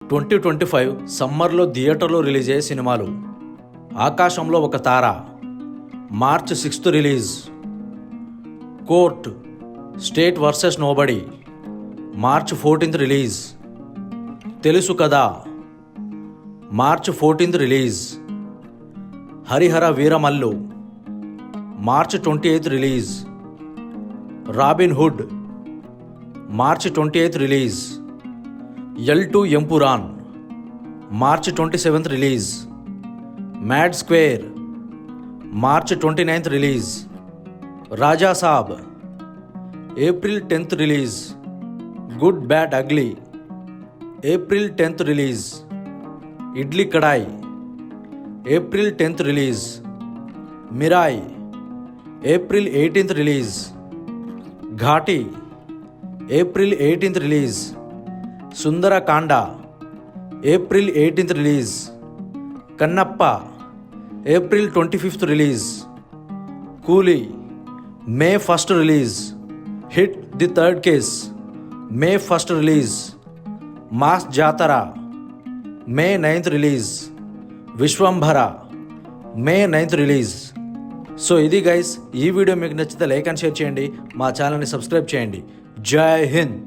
2025 సమ్మర్లో థియేటర్లో రిలీజ్ అయ్యే సినిమాలు. Aakasamlo Oka Tara March 6th release. Court state versus nobody March 14th release. Telusu Kada March 14th release. Harihara Veeramallu March 28th release. Robin Hood March 28th release. L2 Empuraan March 27th release. Mad square March 29th release. Raja Saab April 10th release. Good bad ugly April 10th release. Idli Kadai April 10th release. Mirai April 18th release. Ghaati April 18th release. Sundarakanda April 18th release. Kannappa April 25th release. కూలీ మే 1st release. Hit the third case may 1st release. Mass జాతర మే 9th release. Vishwambhara మే 9th release. So ఇది guys, ఈ video మీకు నచ్చితే like and share చేయండి, మా ఛానల్ని subscribe చేయండి. జై హింద్.